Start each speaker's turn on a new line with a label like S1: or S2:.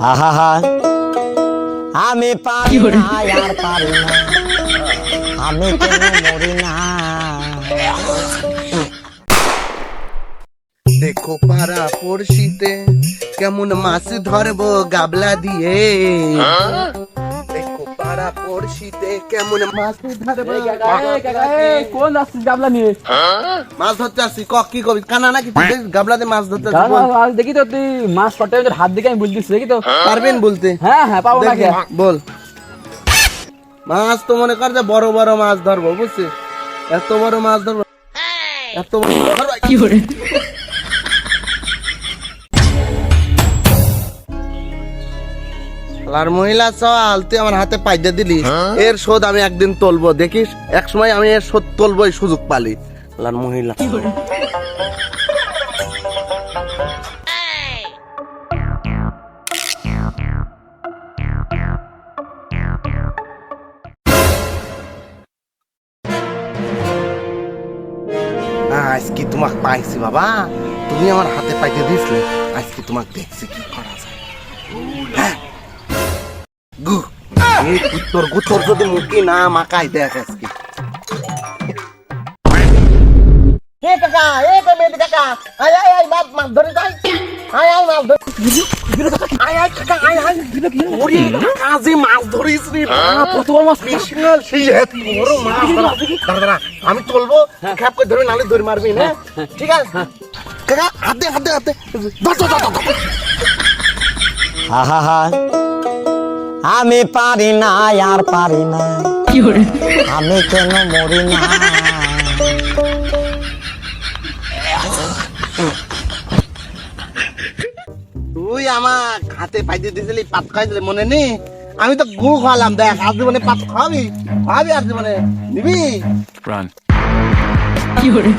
S1: আহা হা আমি পারি না আর পারি না আমি কেন মরি না।
S2: দেখো পাড়া পড়শিতে কেমন মাছ ধরবো গাবলা দিয়ে। দেখো পাড়া পড়শিতে কেমন মাছ ধরবো
S3: কোন আসছিস গাবলা নিয়ে?
S2: মাছ ধরতে আসছি। কি কবি কানা নাকি তুই? গাবলাতে মাছ ধরতে আসছি, বল।
S3: আজ দেখি তো তুই মাছ শর্ট টাইমের হাত দিকে আমি বলতেছি, দেখি তো।
S2: পারবেন বলতে?
S3: হ্যাঁ হ্যাঁ পাবো না
S2: দেখি,
S3: কে?
S2: বল। মাছ তো মনে কর যে বড় বড় মাছ ধরবো, বুঝছিস? এত বড় মাছ ধরবো, এত বড়
S3: কি করে?
S2: আর মহিলা চল, তুই আমার হাতে পাইজা দিলি, এর শোধ আমি একদিন তুলবো, দেখিস। এক সময় আমি এর শোধ তুলবো, এই সুযোগ পালি। আর মহিলা আজকে তোমাকে পাইছি বাবা, তুমি আমার হাতে পাইতে দিসলে, আজকে তোমাকে দেখছি কি করা যায়। হ্যাঁ গু এই তোর গুতর যদি মুখি না মাকাই দেখ আজকে। হে কাকা, এ পেমেন্ট কাকা, আয় আয় আয় মাছ মাছ ধরে যাই, আয় আয় মাছ ধরে, আয় আয় কাকা, আয় আয়। ওরে কাকা যে মাছ ধরিস রে,
S3: কত বড় মাছ?
S2: বিশাল সেই এত বড় মাছ। দাঁড়া দাঁড়া, আমি তুলবো, খ্যাপ করে ধরে নালে ধরে মারবি না, ঠিক আছে কাকা? হাতে হাতে হাতে ধর ধর ধর ধর।
S1: আহা হা আমি পারি না আর পারি না আমি কেন মরি না।
S2: তুই আমার হাতে পাইতে দিয়েছিলি, পাত খাইছিলি, মনে নেই? আমি তো গু খাওয়ালাম, দেখ আজ জীবনে পাত খাওয়াবি, খাওয়াবি আর জীবনে নিবি।
S3: কি করে?